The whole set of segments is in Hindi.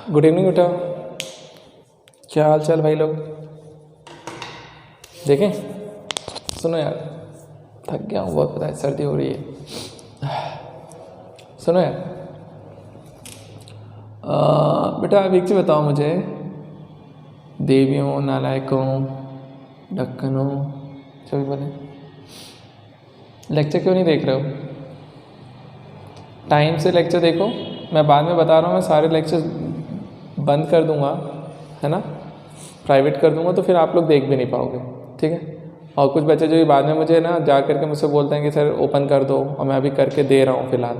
गुड इवनिंग बेटा, क्या हाल चाल भाई लोग। देखें, सुनो यार, थक गया हूँ बहुत, पता है सर्दी हो रही है। सुनो यार, बेटा अब एक चीज़ बताओ मुझे, देवियों, नालायकों, ढक्कनों, जो भी बोले, लेक्चर क्यों नहीं देख रहे हो? टाइम से लेक्चर देखो। मैं बाद में बता रहा हूँ, मैं सारे लेक्चर बंद कर दूँगा, है ना, प्राइवेट कर दूँगा, तो फिर आप लोग देख भी नहीं पाओगे, ठीक है। और कुछ बच्चे जो भी बाद में मुझे ना जा करके मुझसे बोलते हैं कि सर ओपन कर दो, और मैं अभी करके दे रहा हूँ फ़िलहाल,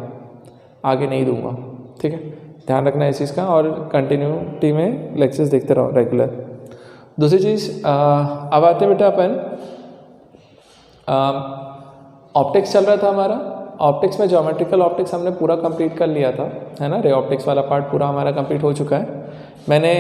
आगे नहीं दूँगा, ठीक है। ध्यान रखना इस चीज़ का, और कंटिन्यूटी में लेक्चर्स देखते रहो रेगुलर। दूसरी चीज़, अब आते बेटा अपन ऑप्टिक्स चल रहा था हमारा। ऑप्टिक्स में ज्योमेट्रिकल ऑप्टिक्स हमने पूरा कंप्लीट कर लिया था, है ना। रे ऑप्टिक्स वाला पार्ट पूरा हमारा कंप्लीट हो चुका है। मैंने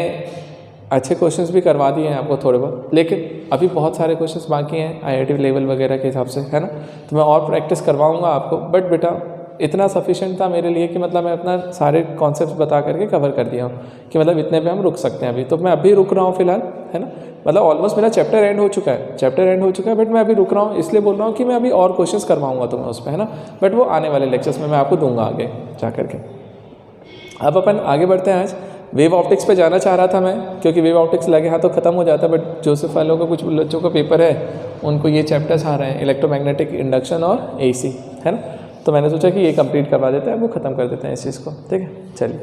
अच्छे क्वेश्चंस भी करवा दिए हैं आपको थोड़े बहुत, लेकिन अभी बहुत सारे क्वेश्चंस बाकी हैं आईआईटी लेवल वगैरह के हिसाब से, है ना। तो मैं और प्रैक्टिस करवाऊंगा आपको, बट बेटा इतना सफिशिएंट था मेरे लिए कि मतलब मैं अपना सारे कॉन्सेप्ट्स बता करके कवर कर दिया हूँ कि मतलब इतने पे हम रुक सकते हैं अभी। तो मैं अभी रुक रहा हूँ फ़िलहाल, है ना। मतलब ऑलमोस्ट मेरा चैप्टर एंड हो चुका है, बट मैं अभी रुक रहा हूँ, इसलिए बोल रहा हूँ कि मैं अभी और क्वेश्चंस करवाऊंगा तुम्हें उस पर, है ना। बट वो आने वाले लेक्चर्स में मैं आपको दूंगा आगे जा करके। अब अपन आगे बढ़ते हैं। आज वेव ऑप्टिक्स पे जाना चाह रहा था मैं, क्योंकि वेव ऑप्टिक्स लगे हाथ तो ख़त्म हो जाता है, बट जोसेफ वालों का कुछ बच्चों का पेपर है, उनको ये चैप्टर्स आ रहे हैं, इलेक्ट्रोमैग्नेटिक इंडक्शन और एसी, है ना। तो मैंने सोचा कि ये कंप्लीट करवा देते हैं, वो ख़त्म कर देते हैं इस चीज़ को, ठीक है। चलिए,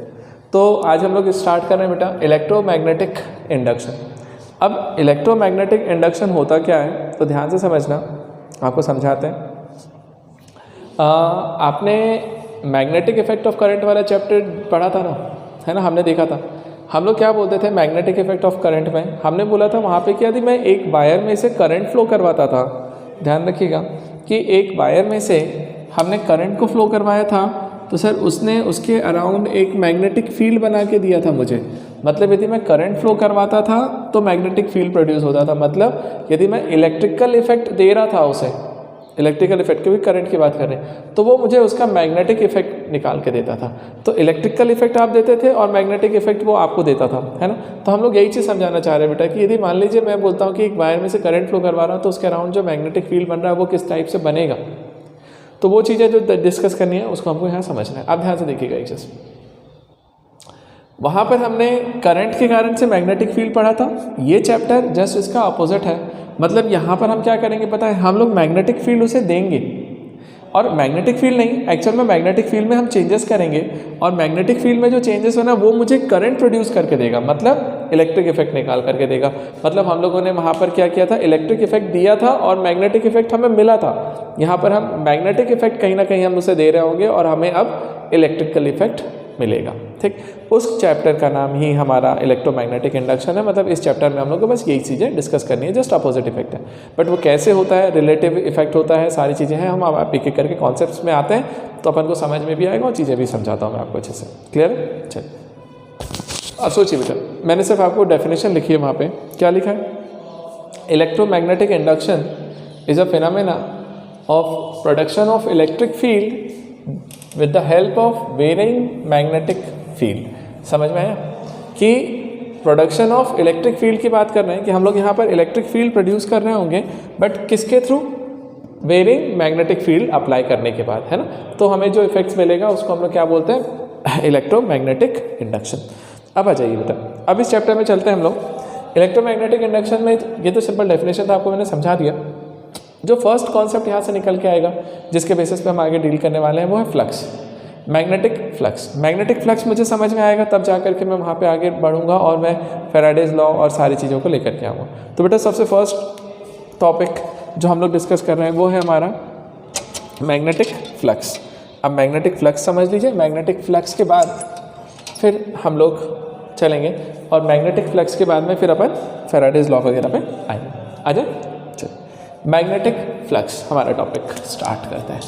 तो आज हम लोग स्टार्ट कर रहे हैं बेटा इलेक्ट्रोमैग्नेटिक इंडक्शन। अब इलेक्ट्रोमैग्नेटिक इंडक्शन होता क्या है, तो ध्यान से समझना, आपको समझाते हैं। आपने मैग्नेटिक इफेक्ट ऑफ करंट वाला चैप्टर पढ़ा था ना, है ना। हमने देखा था, हम लोग क्या बोलते थे मैग्नेटिक इफेक्ट ऑफ करंट में, हमने बोला था वहाँ पे क्या थी, मैं एक वायर में से करंट फ्लो करवाता था। ध्यान रखिएगा कि एक वायर में से हमने करंट को फ्लो करवाया था, तो सर उसने उसके अराउंड एक मैग्नेटिक फील्ड बना के दिया था मुझे। मतलब यदि मैं करंट फ्लो करवाता था तो मैग्नेटिक फील्ड प्रोड्यूस होता था। मतलब यदि मैं इलेक्ट्रिकल इफेक्ट दे रहा था उसे, इलेक्ट्रिकल इफेक्ट, क्योंकि करंट की बात कर रहे हैं, तो वो मुझे उसका मैग्नेटिक इफेक्ट निकाल के देता था। तो इलेक्ट्रिकल इफेक्ट आप देते थे और मैग्नेटिक इफेक्ट वो आपको देता था, है ना। तो हम लोग यही चीज़ समझाना चाह रहे हैं बेटा कि यदि मान लीजिए मैं बोलता हूँ कि एक वायर में से करंट फ्लो करवा रहा हूँ, तो उसके अराउंड जो मैग्नेटिक फील्ड बन रहा है वो किस टाइप से बनेगा, तो वो चीज़ें जो डिस्कस करनी है उसको हमको यहाँ समझना है। आप ध्यान से देखिएगा एक चीज़, वहाँ पर हमने करंट के कारण से मैग्नेटिक फील्ड पढ़ा था, ये चैप्टर जस्ट इसका अपोजिट है। मतलब यहाँ पर हम क्या करेंगे पता है, हम लोग मैग्नेटिक फील्ड उसे देंगे, और मैग्नेटिक फील्ड नहीं, एक्चुअल में मैग्नेटिक फील्ड में हम चेंजेस करेंगे, और मैग्नेटिक फील्ड में जो चेंजेस होना वो मुझे करंट प्रोड्यूस करके देगा, मतलब इलेक्ट्रिक इफेक्ट निकाल करके देगा। मतलब हम लोगों ने वहाँ पर क्या किया था, इलेक्ट्रिक इफेक्ट दिया था और मैग्नेटिक इफेक्ट हमें मिला था। यहाँ पर हम मैग्नेटिक इफेक्ट कहीं ना कहीं हम उसे दे रहे होंगे और हमें अब इलेक्ट्रिकल इफेक्ट मिलेगा, ठीक। उस चैप्टर का नाम ही हमारा इलेक्ट्रोमैग्नेटिक इंडक्शन है। मतलब इस चैप्टर में हम लोग को बस यही चीज़ें डिस्कस करनी है, जस्ट अपोजिट इफेक्ट है, बट वो कैसे होता है, रिलेटिव इफेक्ट होता है, सारी चीज़ें हैं। हम आप एक एक करके कॉन्सेप्ट्स में आते हैं तो अपन को समझ में भी आएगा और चीज़ें भी समझाता हूँ मैं आपको अच्छे से। क्लियर है? चलिए, अब सोचिए बेटा, मैंने सिर्फ आपको डेफिनेशन लिखी है, वहाँ पर क्या लिखा है, electromagnetic induction is a phenomena of production of electric field with the help of varying magnetic field। समझ में आया कि प्रोडक्शन ऑफ इलेक्ट्रिक फील्ड की बात कर रहे हैं, कि हम लोग यहाँ पर इलेक्ट्रिक फील्ड प्रोड्यूस कर रहे होंगे, बट किसके through, varying magnetic field apply करने के बाद, है ना। तो हमें जो इफेक्ट्स मिलेगा उसको हम लोग क्या बोलते हैं, इलेक्ट्रोमैग्नेटिक इंडक्शन। अब आ जाइए बेटा, अब इस चैप्टर में चलते हैं हम लोग। इलेक्ट्रोमैग्नेटिक इंडक्शन में ये तो सिंपल डेफिनेशन था, आपको मैंने समझा दिया। जो फर्स्ट कॉन्सेप्ट यहाँ से निकल के आएगा, जिसके बेसिस पे हम आगे डील करने वाले हैं, वो है flux, magnetic flux. Magnetic flux मुझे समझ में आएगा तब जा करके मैं वहाँ पे आगे बढ़ूँगा और मैं फैराडेज लॉ और सारी चीज़ों को लेकर के आऊँगा। तो बेटा सबसे फर्स्ट टॉपिक जो हम लोग डिस्कस कर रहे हैं वो है हमारा मैग्नेटिक फ्लक्स। अब मैग्नेटिक फ्लक्स समझ लीजिए, मैग्नेटिक फ्लक्स के बाद फिर हम लोग चलेंगे, और मैग्नेटिक फ्लक्स के बाद में फिर अपन फैराडेज लॉ वगैरह पे आएंगे। आ जाए, मैग्नेटिक फ्लक्स हमारा टॉपिक स्टार्ट करते हैं।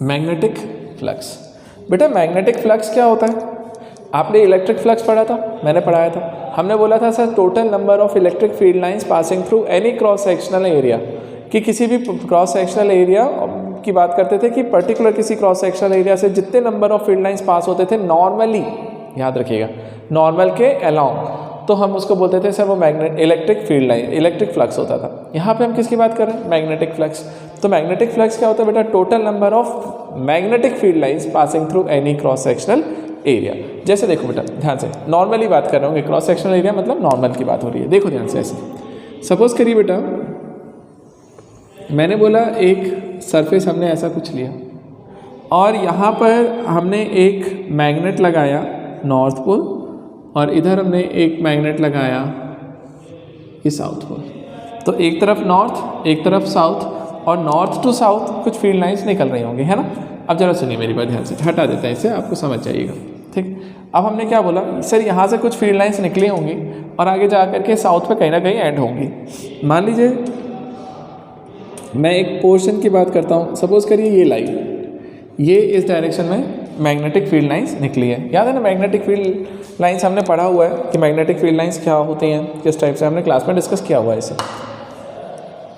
मैग्नेटिक फ्लक्स, बेटा मैग्नेटिक फ्लक्स क्या होता है, आपने इलेक्ट्रिक फ्लक्स पढ़ा था, मैंने पढ़ाया था। हमने बोला था sir total number of electric field lines passing through any cross sectional area, कि किसी भी क्रॉस सेक्शनल एरिया की बात करते थे कि पर्टिकुलर किसी क्रॉस सेक्शनल एरिया से जितने number of field lines pass होते थे नॉर्मली, याद रखिएगा, नॉर्मल के अलोंग, तो हम उसको बोलते थे सर वो electric field line, electric flux होता था। यहाँ पे हम किसकी बात कर रहे हैं? Magnetic flux. तो मैग्नेटिक फ्लक्स क्या होता है बेटा? Total number of magnetic field lines passing through any cross sectional area. जैसे देखो बेटा ध्यान से, नॉर्मली बात कर रहा हूँ, क्रॉस सेक्शनल एरिया मतलब नॉर्मल की बात हो रही है। देखो ध्यान से, ऐसे सपोज करिए बेटा, मैंने बोला एक सरफेस हमने ऐसा कुछ लिया और यहाँ पर हमने एक मैग्नेट लगाया नॉर्थ पोल और इधर हमने एक मैग्नेट लगाया ये साउथ पोल। तो एक तरफ नॉर्थ एक तरफ साउथ और नॉर्थ टू साउथ कुछ फील्ड लाइंस निकल रही होंगी, है ना। अब जरा सुनिए मेरी बात ध्यान से, हटा देते हैं इसे, आपको समझ जाइएगा, ठीक। अब हमने क्या बोला सर, यहाँ से कुछ फील्ड लाइंस निकली होंगी और आगे जा करके साउथ पे कहीं ना कहीं एंड होंगी। मान लीजिए मैं एक पोर्शन की बात करता हूँ, सपोज करिए ये लाइन, ये इस डायरेक्शन में मैग्नेटिक फील्ड लाइंस निकली है। याद है ना, मैग्नेटिक फील्ड लाइंस हमने पढ़ा हुआ है कि मैग्नेटिक फील्ड लाइंस क्या होती हैं, किस टाइप से, हमने क्लास में डिस्कस किया हुआ है इसे।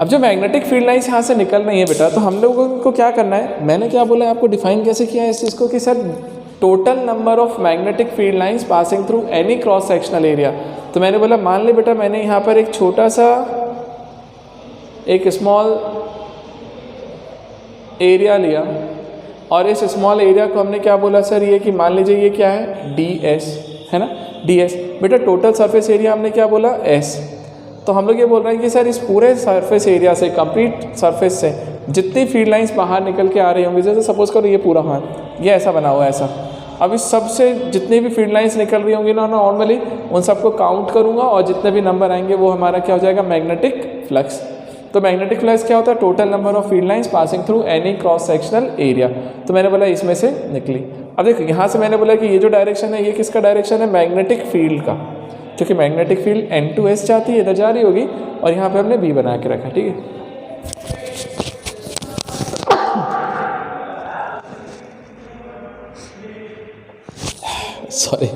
अब जो मैग्नेटिक फील्ड लाइंस यहाँ से निकल रही है बेटा, तो हम लोगों को क्या करना है, मैंने क्या बोला आपको, डिफाइन कैसे किया है इस चीज़ को कि sir total number of magnetic field lines passing through any cross sectional area. तो मैंने बोला मान ले बेटा, मैंने यहाँ पर एक छोटा सा एक स्मॉल एरिया लिया और इस स्मॉल एरिया को हमने क्या बोला सर, ये कि मान लीजिए ये क्या है, ds है ना, ds बेटा टोटल सरफेस एरिया हमने क्या बोला, s। तो हम लोग ये बोल रहे हैं कि सर इस पूरे सरफेस एरिया से, कंप्लीट सरफेस से जितनी फील्ड लाइंस बाहर निकल के आ रही होंगी, जैसे सपोज करो ये पूरा हाँ ये ऐसा बना हुआ है ऐसा, अब इस सब से जितनी भी फील्ड लाइंस निकल रही होंगी ना नॉर्मली, उन सबको काउंट करूँगा और जितने भी नंबर आएंगे वो हमारा क्या हो जाएगा, मैग्नेटिक फ्लक्स। तो मैग्नेटिक फ्लक्स क्या होता है, total number of field lines passing through any cross sectional area. तो मैंने बोला इसमें से निकली। अब देखो यहाँ से मैंने बोला कि ये जो डायरेक्शन है ये किसका डायरेक्शन है, मैग्नेटिक फील्ड का, क्योंकि magnetic field N to S जाती है, इधर जा रही होगी और यहाँ पे हमने B बना के रखा, ठीक है। सॉरी,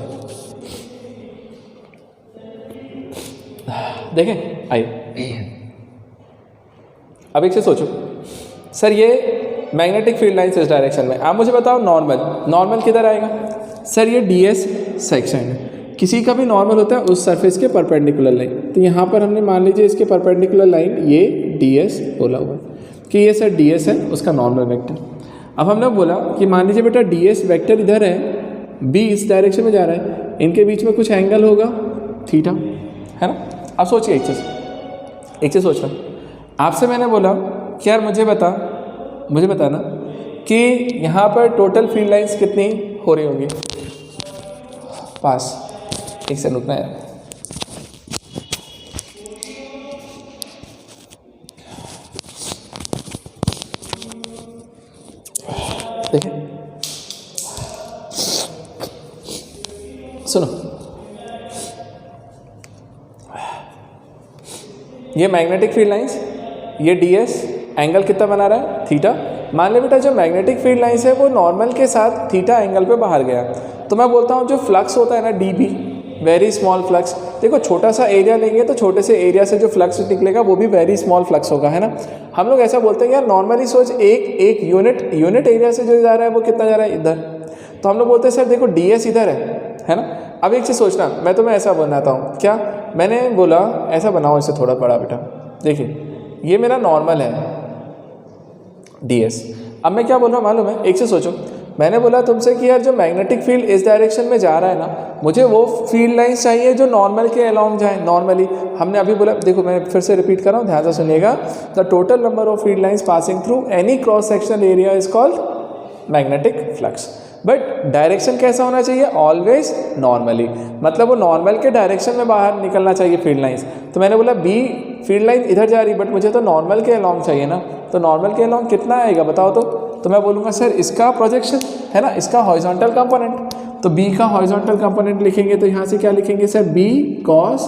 देखें आइए अब एक से सोचो, सर ये मैग्नेटिक फील्ड लाइन्स इस डायरेक्शन में, आप मुझे बताओ नॉर्मल किधर आएगा, सर ये ds सेक्शन है, किसी का भी नॉर्मल होता है उस सरफेस के परपेंडिकुलर लाइन। तो यहाँ पर हमने मान लीजिए इसके परपेंडिकुलर लाइन ये ds बोला हुआ कि ये सर ds है उसका नॉर्मल वेक्टर। अब हमने बोला कि मान लीजिए बेटा ds वेक्टर इधर है, b इस डायरेक्शन में जा रहा है, इनके बीच में कुछ एंगल होगा थीटा, है ना। अब सोचिए एक चीज़ सोच रहा, आपसे मैंने बोला कि यार मुझे बताना कि यहाँ पर टोटल फील्ड लाइंस कितनी हो रही होंगी पास, एक से रुकना है, देखिए सुनो, ये मैग्नेटिक फील्ड लाइंस, ये ds एंगल कितना बना रहा है, थीटा। मान ले बेटा जो मैग्नेटिक फील्ड लाइंस है वो नॉर्मल के साथ थीटा एंगल पे बाहर गया, तो मैं बोलता हूँ जो फ्लक्स होता है ना dB, वेरी स्मॉल फ्लक्स। देखो छोटा सा एरिया लेंगे तो छोटे से एरिया से जो फ्लक्स निकलेगा वो भी वेरी स्मॉल फ्लक्स होगा, है ना। हम लोग ऐसा बोलते हैं यार नॉर्मली सोच, एक यूनिट एरिया से जो जा रहा है वो कितना जा रहा है इधर, तो हम लोग बोलते हैं सर देखो ds इधर है ना। अब एक चीज़ सोचना, मैं तुम्हें ऐसा बनाता हूँ, क्या मैंने बोला ऐसा बनाओ इसे थोड़ा बड़ा बेटा, देखिए ये मेरा नॉर्मल है ds। अब मैं क्या बोल रहा हूँ मालूम है, एक से सोचो, मैंने बोला तुमसे कि यार जो मैग्नेटिक फील्ड इस डायरेक्शन में जा रहा है ना, मुझे वो फील्ड लाइंस चाहिए जो नॉर्मल के अलोंग जाए। नॉर्मली हमने अभी बोला, देखो मैं फिर से रिपीट कर रहा हूँ, ध्यान से सुनिएगा, the total number of field lines passing through any cross sectional area is called magnetic flux. But direction कैसा होना चाहिए, ऑलवेज नॉर्मली, मतलब वो नॉर्मल के डायरेक्शन में बाहर निकलना चाहिए फील्ड लाइंस। तो मैंने बोला बी फील्ड लाइन इधर जा रही, बट मुझे तो नॉर्मल के अलोंग चाहिए ना, तो नॉर्मल के अलोंग कितना आएगा बताओ तो मैं बोलूँगा सर इसका प्रोजेक्शन है ना, इसका हॉरिजॉन्टल कंपोनेंट, तो बी का हॉरिजॉन्टल कंपोनेंट लिखेंगे तो यहाँ से क्या लिखेंगे सर, बी कॉस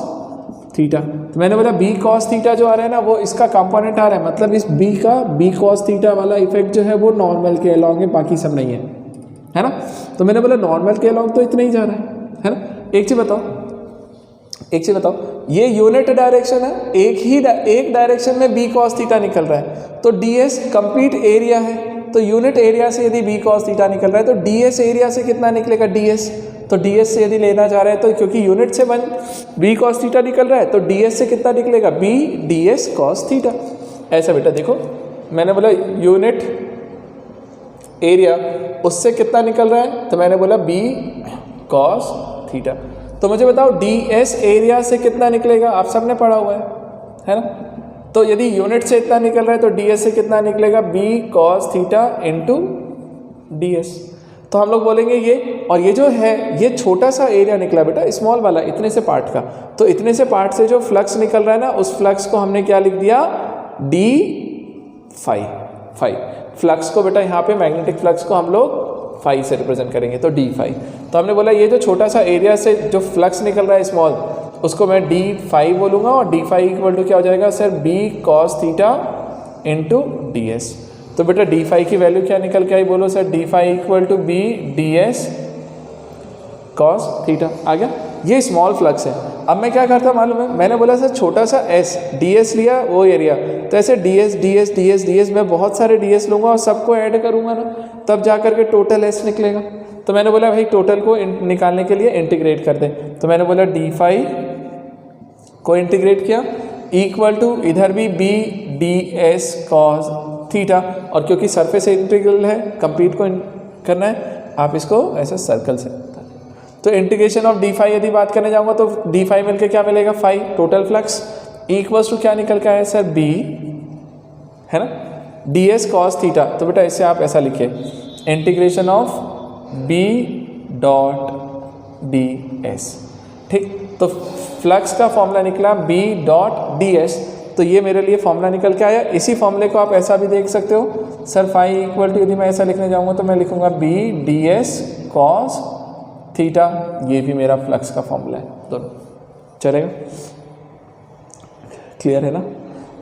थीटा। तो मैंने बोला बी कॉस थीटा जो आ रहा है ना वो इसका कंपोनेंट आ रहा है, मतलब इस बी का बी कॉस थीटा वाला इफेक्ट जो है वो नॉर्मल के अलोंग है, बाकी सब नहीं है ना। तो मैंने बोला नॉर्मल के अलोंग तो इतना ही जा रहा है ना। एक चीज़ बताओ, ये यूनिट डायरेक्शन है, एक डायरेक्शन में बी कॉस थीटा निकल रहा है, तो ds कंप्लीट एरिया है, तो यूनिट एरिया से यदि बी कॉस थीटा निकल रहा है तो ds एरिया से कितना निकलेगा ds, तो ds से यदि लेना चाह रहे हैं तो क्योंकि यूनिट से वन बी कॉस थीटा निकल रहा है तो ds से कितना निकलेगा b ds कॉस थीटा। ऐसा बेटा देखो मैंने बोला यूनिट एरिया उससे कितना निकल रहा है तो मैंने बोला b कॉस थीटा। तो मुझे बताओ ds एरिया से कितना निकलेगा, आप सबने पढ़ा हुआ है ना। तो यदि यूनिट से इतना निकल रहा है तो ds से कितना निकलेगा b cos theta into ds। तो हम लोग बोलेंगे ये, और ये जो है ये छोटा सा एरिया निकला बेटा स्मॉल वाला इतने से पार्ट का, तो इतने से पार्ट से जो फ्लक्स निकल रहा है ना उस फ्लक्स को हमने क्या लिख दिया d फाई। फ्लक्स को बेटा यहाँ पे मैग्नेटिक फ्लक्स को हम लोग फाई से रिप्रेजेंट करेंगे तो d फाई। तो हमने बोला ये जो छोटा सा एरिया से जो फ्लक्स निकल रहा है स्मॉल उसको मैं d फाई बोलूँगा और d फाई इक्वल टू क्या हो जाएगा sir b cos theta into ds। तो बेटा d फाई की वैल्यू क्या निकल के आई बोलो sir, d phi equal to b ds cos theta आ गया। ये स्मॉल फ्लक्स है। अब मैं क्या करता मालूम है, मैंने बोला सर छोटा सा s ds लिया वो एरिया, तो ऐसे ds ds ds ds मैं बहुत सारे ds लूँगा और सबको ऐड करूँगा ना तब जा करके टोटल s निकलेगा। तो मैंने बोला भाई टोटल को निकालने के लिए इंटीग्रेट कर दे, तो मैंने बोला d फाई को इंटीग्रेट किया इक्वल टू इधर भी b ds cos थीटा, और क्योंकि सरफेस इंटीग्रल है कंप्लीट को करना है आप इसको ऐसे सर्कल से, तो इंटीग्रेशन ऑफ d फाई यदि बात करने जाऊंगा तो d फाई मिलकर क्या मिलेगा phi total flux equals to क्या निकल के आया सर b है ना ds cos थीटा। तो बेटा इससे आप ऐसा लिखिए integration of b dot ds, ठीक। तो फ्लक्स का फॉर्मूला निकला b डॉट ds, तो ये मेरे लिए फॉर्मूला निकल के आया। इसी फॉर्मूले को आप ऐसा भी देख सकते हो सर फाई इक्वल टू यदि मैं ऐसा लिखने जाऊंगा तो मैं लिखूंगा b ds cos थीटा, ये भी मेरा फ्लक्स का फॉर्मूला है। दोनों चलेगा, क्लियर है ना।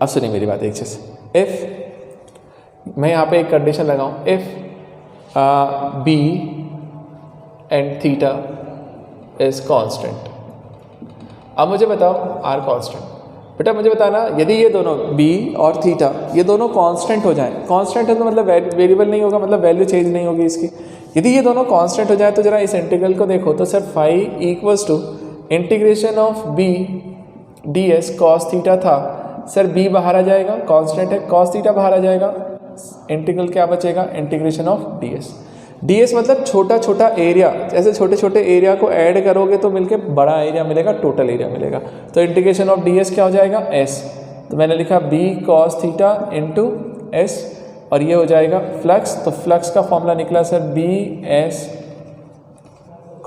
अब सुनिए मेरी बात एक चीज़, इफ मैं यहाँ पे एक कंडीशन लगाऊं if b and theta is constant. अब मुझे बताओ r कांस्टेंट, बेटा मुझे बताना यदि ये दोनों b और थीटा ये दोनों कांस्टेंट हो जाएं, कांस्टेंट है तो मतलब वेरिएबल नहीं होगा, मतलब वैल्यू चेंज नहीं होगी इसकी। यदि ये दोनों कांस्टेंट हो जाए तो जरा इस इंटीग्रल को देखो तो sir phi equals to integration of b ds cos theta था सर, b बाहर आ जाएगा कांस्टेंट है, cos थीटा बाहर आ जाएगा, इंटीग्रल क्या बचेगा इंटीग्रेशन ऑफ ds मतलब छोटा छोटा एरिया, ऐसे छोटे छोटे एरिया को ऐड करोगे तो मिलके बड़ा एरिया मिलेगा, टोटल एरिया मिलेगा। तो इंटीग्रेशन ऑफ ds क्या हो जाएगा s, तो मैंने लिखा b cos theta into s और ये हो जाएगा फ्लक्स। तो फ्लक्स का फॉर्मूला निकला sir b s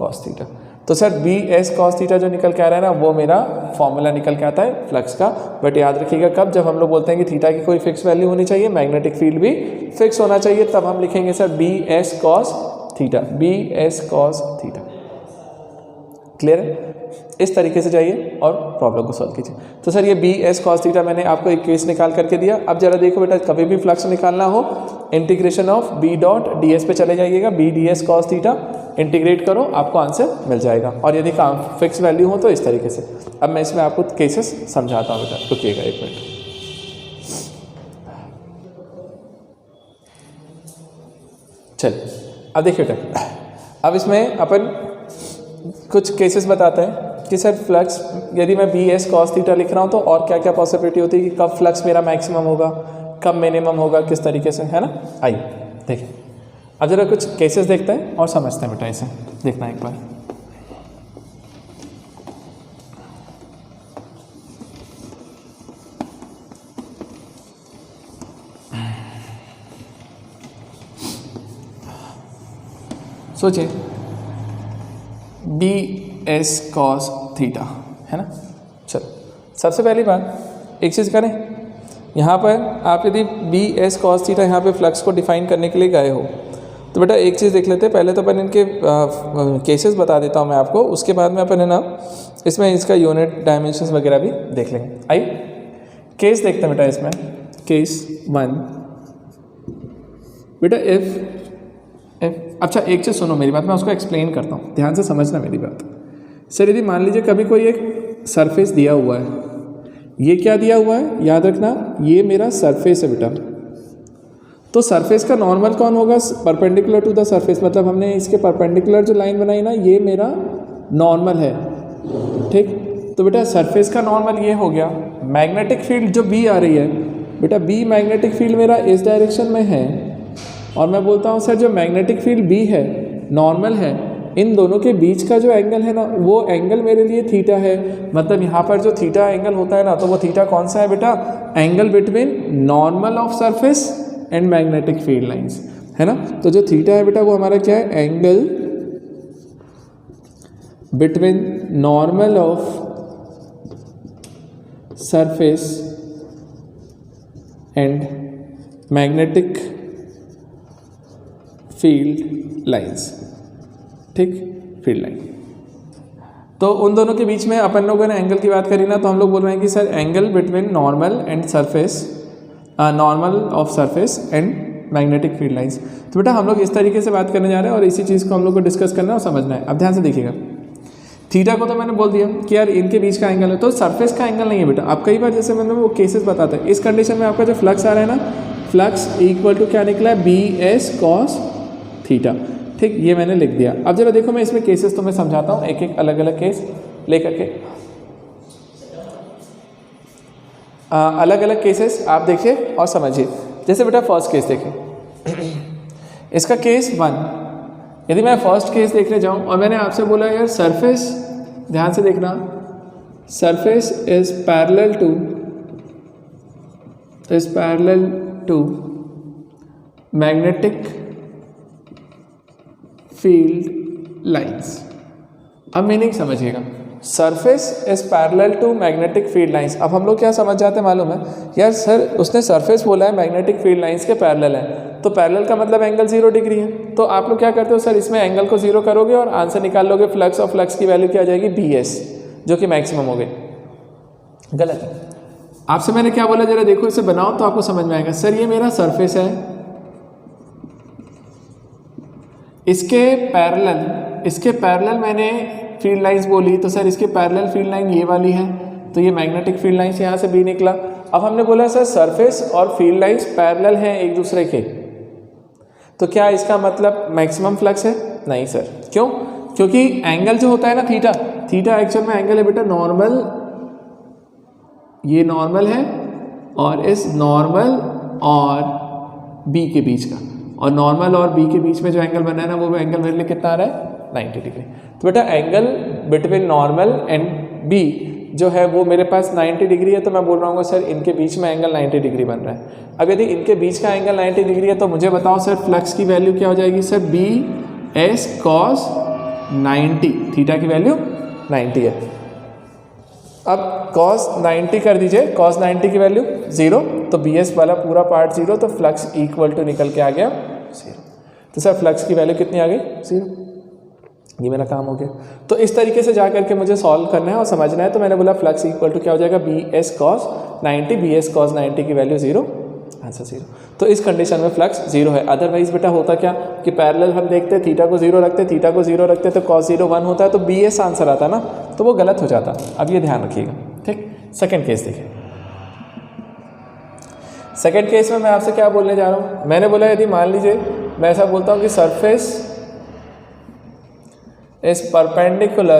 cos theta. तो sir b s cos theta जो निकल के आ रहा है ना वो मेरा फॉर्मूला निकल के आता है फ्लक्स का। बट याद रखिएगा कब, जब हम लोग बोलते हैं कि थीटा की कोई फिक्स वैल्यू होनी चाहिए, मैग्नेटिक फील्ड भी फिक्स होना चाहिए, तब हम लिखेंगे sir b s cos theta, b s cos theta. Clear है, इस तरीके से जाइए और प्रॉब्लम को सॉल्व कीजिए। तो सर ये b s cos थीटा मैंने आपको एक केस निकाल करके दिया। अब जरा देखो बेटा कभी भी फ्लक्स निकालना हो integration of b dot ds पे चले जाइएगा, b ds cos theta integrate करो आपको आंसर मिल जाएगा। और यदि फिक्स वैल्यू हो तो इस तरीके से। अब मैं इसमें आपको केसेस समझाता हूँ बेटा, रुकिएगा एक मिनट। चलिए अब देखिए बेटा, अब इसमें अपन कुछ केसेस बताते हैं कि सर फ्लक्स यदि मैं बी एस कॉस थीटा लिख रहा हूँ तो और क्या क्या पॉसिबिलिटी होती है कि कब फ्लक्स मेरा मैक्सिमम होगा, कब मिनिमम होगा, किस तरीके से, है ना। आइए देखिए अब जरा कुछ केसेस देखते हैं और समझते हैं बेटा, इसे देखना एक बार। सोचिए बी एस कॉस थीटा है ना। चलो सबसे पहली बात एक चीज़ करें, यहाँ पर आप यदि बी एस कॉस थीटा यहाँ पे फ्लक्स को डिफाइन करने के लिए गए हो तो बेटा एक चीज़ देख लेते हैं। पहले तो अपन इनके केसेस बता देता हूँ मैं आपको, उसके बाद में अपन है ना इसमें इसका यूनिट डायमेंशंस वगैरह भी देख लेंगे। आइए केस देखते हैं बेटा। इसमें केस 1 बेटा इफ अच्छा एक चीज़ सुनो मेरी बात, मैं उसको एक्सप्लेन करता हूँ, ध्यान से समझना मेरी बात। सर यदि मान लीजिए कभी कोई एक सरफेस दिया हुआ है, ये क्या दिया हुआ है याद रखना, ये मेरा सरफेस है बेटा। तो सरफेस का नॉर्मल कौन होगा, परपेंडिकुलर टू द सरफेस, मतलब हमने इसके परपेंडिकुलर जो लाइन बनाई ना, ये मेरा नॉर्मल है, ठीक। तो बेटा सरफेस का नॉर्मल ये हो गया। मैग्नेटिक फील्ड जो बी आ रही है बेटा, बी मैग्नेटिक फील्ड मेरा इस डायरेक्शन में है, और मैं बोलता हूँ सर जो मैग्नेटिक फील्ड बी है नॉर्मल है, इन दोनों के बीच का जो एंगल है ना, वो एंगल मेरे लिए थीटा है। मतलब यहाँ पर जो थीटा एंगल होता है ना, तो वो थीटा कौन सा है बेटा, angle between normal of surface and magnetic field lines, है ना। तो जो थीटा है बेटा वो हमारा क्या है, angle between normal of surface and magnetic field lines, ठीक, फील्ड लाइन। तो उन दोनों के बीच में अपन लोगों ने एंगल की बात करी ना, तो हम लोग बोल रहे हैं कि sir angle between normal and surface, normal of surface and magnetic field lines. तो बेटा हम लोग इस तरीके से बात करने जा रहे हैं और इसी चीज़ को हम लोग को डिस्कस करना है और समझना है। अब ध्यान से देखिएगा, थीटा को तो मैंने बोल दिया कि यार इनके बीच का एंगल है, तो सरफेस का एंगल नहीं है बेटा। आप कई बार जैसे मैंने वो केसेस बताते हैं, इस कंडीशन में आपका जो फ्लक्स आ रहा है ना, फ्लक्स इक्वल टू क्या निकला है, बी एस कॉस थीटा, ठीक, ये मैंने लिख दिया। अब जरा देखो मैं इसमें केसेस तुम्हें समझाता हूँ, एक एक अलग अलग केस लेकर के, अलग अलग केसेस आप देखिए और समझिए। जैसे बेटा फर्स्ट केस देखें, इसका केस 1, यदि मैं फर्स्ट केस देखने जाऊं और मैंने आपसे बोला यार सरफेस, ध्यान से देखना, surface is parallel to magnetic field lines. अब मीनिंग समझिएगा, surface is parallel to magnetic field lines. अब हम लोग क्या समझ जाते हैं मालूम है, यार सर उसने सरफेस बोला है मैग्नेटिक फील्ड लाइंस के पैरेलल है, तो पैरेलल का मतलब एंगल 0 डिग्री है। तो आप लोग क्या करते हो सर, इसमें एंगल को 0 करोगे और आंसर निकाल लोगे फ्लक्स, और फ्लक्स की वैल्यू क्या आ जाएगी, बी एस, जो कि मैक्सिमम हो गई। गलत है। आपसे मैंने क्या बोला, जरा देखो इसे बनाओ तो आपको समझ में आएगा। सर ये मेरा सरफेस है, इसके पैरेलल मैंने फील्ड लाइंस बोली, तो सर इसके पैरेलल फील्ड लाइन ये वाली है, तो ये मैग्नेटिक फील्ड लाइंस यहाँ से बी निकला। अब हमने बोला सर सरफेस और फील्ड लाइंस पैरेलल हैं एक दूसरे के, तो क्या इसका मतलब मैक्सिमम फ्लक्स है? नहीं सर। क्यों? क्योंकि एंगल जो होता है ना थीटा एक्चुअल में एंगल है बेटा नॉर्मल, ये नॉर्मल है और इस नॉर्मल और बी के बीच का, और नॉर्मल और बी के बीच में जो एंगल बना है ना, वो एंगल मेरे लिए कितना आ रहा है, 90 डिग्री। तो बेटा angle between normal and B जो है वो मेरे पास 90 डिग्री है, तो मैं बोल रहा हूँ सर इनके बीच में एंगल 90 डिग्री बन रहा है। अब यदि इनके बीच का एंगल 90 डिग्री है तो मुझे बताओ सर फ्लक्स की वैल्यू क्या हो जाएगी, sir B S cos 90, theta की वैल्यू 90 है। अब कॉस 90 कर दीजिए, कॉस 90 की वैल्यू 0, तो बी एस वाला पूरा पार्ट 0, तो फ्लक्स इक्वल टू निकल के आ गया 0। तो सर फ्लक्स की वैल्यू कितनी आ गई, 0। ये मेरा काम हो गया। तो इस तरीके से जा करके मुझे सॉल्व करना है और समझना है। तो मैंने बोला फ्लक्स इक्वल टू क्या हो जाएगा, B S cos 90, B S cos 90 की वैल्यू 0, आंसर 0। तो इस कंडीशन में फ्लक्स 0 है। अदरवाइज बेटा होता क्या कि पैरेलल हम देखते थीटा को 0 रखते, थीटा को 0 रखते तो कॉस 0 1 होता है, तो बी एस आंसर आता ना, तो वो गलत हो जाता। अब ये ध्यान रखिएगा, ठीक। सेकेंड केस देखिए। सेकेंड केस में मैं आपसे क्या बोलने जा रहा हूँ, मैंने बोला यदि मान लीजिए मैं ऐसा बोलता हूँ कि surface is perpendicular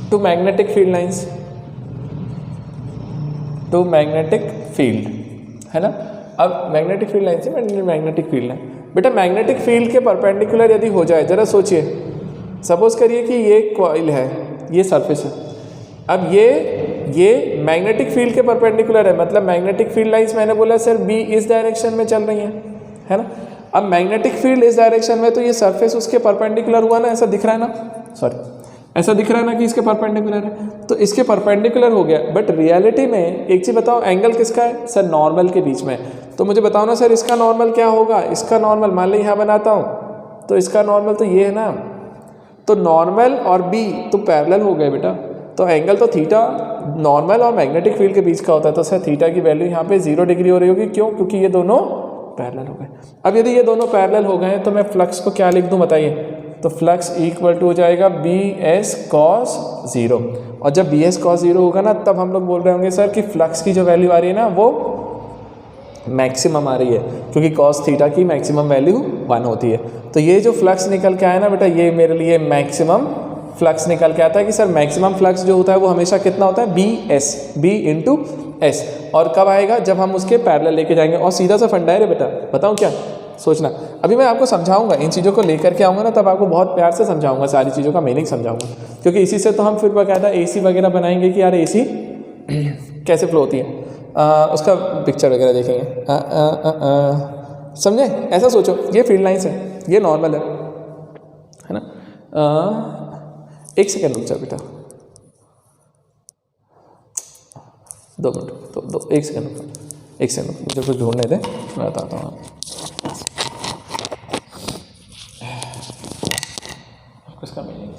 to magnetic field lines, to magnetic field, है ना। अब मैग्नेटिक फील्ड लाइन से मैग्नेटिक फील्ड लाइन, बेटा मैग्नेटिक फील्ड के परपेंडिकुलर यदि हो जाए, जरा सोचिए, सपोज करिए कि ये कॉइल है, ये सरफेस है, अब ये मैग्नेटिक फील्ड के परपेंडिकुलर है, मतलब मैग्नेटिक फील्ड लाइंस मैंने बोला सर बी इस डायरेक्शन में चल रही है ना। अब मैग्नेटिक फील्ड इस डायरेक्शन में, तो ये सरफेस उसके परपेंडिकुलर हुआ ना, ऐसा दिख रहा है ना, सॉरी ऐसा दिख रहा है ना कि इसके परपेंडिकुलर है, तो इसके परपेंडिकुलर हो गया। बट रियलिटी में एक चीज़ बताओ, एंगल किसका है सर, नॉर्मल के बीच में। तो मुझे बताओ ना सर इसका नॉर्मल क्या होगा, इसका नॉर्मल मान ली यहाँ बनाता हूँ, तो इसका नॉर्मल तो ये है ना, तो नॉर्मल और बी तो पैरेलल हो गए बेटा, तो एंगल तो थीटा नॉर्मल और मैग्नेटिक फील्ड के बीच का होता है, तो सर थीटा की वैल्यू यहाँ पे 0 डिग्री हो रही होगी। क्यों? क्योंकि ये दोनों पैरेलल हो गए। अब यदि ये दोनों पैरेलल हो गए तो मैं फ्लक्स को क्या लिख दूं बताइए, तो फ्लक्स इक्वल टू हो जाएगा बी एस कॉस 0, और जब बी एस कॉस 0 होगा ना, तब हम लोग बोल रहे होंगे सर कि फ्लक्स की जो वैल्यू आ रही है ना वो मैक्सिमम आ रही है, क्योंकि कॉस थीटा की मैक्सिमम वैल्यू 1 होती है। तो ये जो फ्लक्स निकल के आया ना बेटा, ये मेरे लिए मैक्सिमम फ्लक्स निकल के आता है कि सर मैक्सिमम फ्लक्स जो होता है वो हमेशा कितना होता है, बी इंटू एस। और कब आएगा, जब हम उसके पैरेलल लेके जाएंगे। और सीधा सा फंडा है बेटा, बताऊँ क्या, सोचना। अभी मैं आपको समझाऊंगा, इन चीज़ों को लेकर के आऊँगा ना, तब आपको बहुत प्यार से समझाऊंगा, सारी चीज़ों का मीनिंग समझाऊंगा, क्योंकि इसी से तो हम फिर बाकायदा एसी वगैरह बनाएंगे कि यार एसी कैसे फ्लो होती है, उसका पिक्चर वगैरह देखेंगे। समझे, ऐसा सोचो, ये फील्ड लाइन्स है, ये नॉर्मल है ना। 1 सेकेंड रुक जा बेटा, 2 मिनट, 1 सेकेंड रुक, 1 सेकेंड मुझे कुछ ढूंढने दे, मैं बताता हूँ इसका मीनिंग।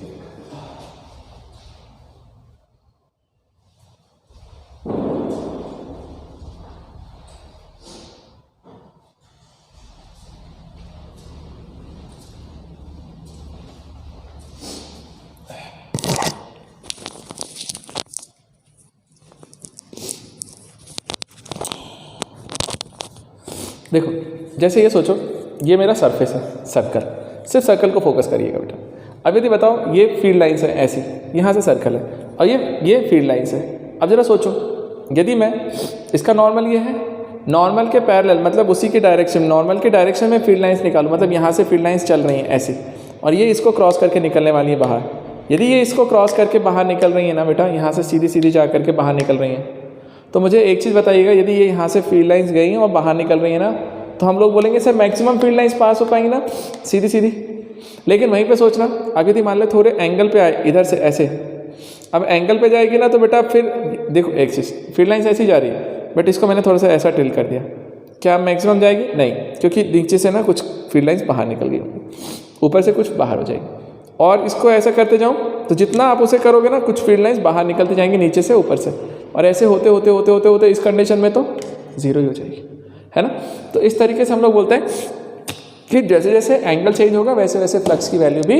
देखो, जैसे ये सोचो, ये मेरा सरफेस है, सर्कल, सिर्फ सर्कल को फोकस करिएगा बेटा। अब यदि बताओ, ये फील्ड लाइन्स है ऐसी, यहाँ से सर्कल है, और ये फील्ड लाइन्स है। अब जरा सोचो, यदि मैं इसका नॉर्मल ये है, नॉर्मल के पैरेलल मतलब उसी की डायरेक्शन, नॉर्मल के डायरेक्शन में फील्ड लाइन्स निकालूँ, मतलब यहाँ से फील्ड लाइन्स चल रही हैं ऐसी, और ये इसको क्रॉस करके निकलने वाली है बाहर। यदि ये इसको क्रॉस करके बाहर निकल रही है ना बेटा, यहाँ से सीधी सीधी जा करके बाहर निकल रही हैं, तो मुझे एक चीज़ बताइएगा, यदि ये यहाँ से फील्ड लाइन्स गई हैं और बाहर निकल रही है ना, तो हम लोग बोलेंगे sir maximum field lines pass हो पाएंगी ना सीधी सीधी। लेकिन वहीं पे सोचना, अब यदि मान ले थोड़े एंगल पे आए, इधर से ऐसे, अब एंगल पे जाएगी ना, तो बेटा फिर देखो एक चीज़, फील्ड लाइन्स ऐसी जा रही है, बट इसको मैंने थोड़ा सा ऐसा टिल्ट कर दिया, क्या मैक्सिमम जाएगी? नहीं, क्योंकि नीचे से ना कुछ फील्ड लाइन्स बाहर निकल गई होंगी, ऊपर से कुछ बाहर हो जाएगी। और इसको ऐसा करते जाऊँ तो जितना आप उसे करोगे ना, कुछ फील्ड लाइन्स बाहर निकलती जाएंगी नीचे से ऊपर से, और ऐसे होते होते होते होते होते इस कंडीशन में तो जीरो ही हो जाएगी, है ना। तो इस तरीके से हम लोग बोलते हैं कि जैसे जैसे एंगल चेंज होगा वैसे वैसे फ्लक्स की वैल्यू भी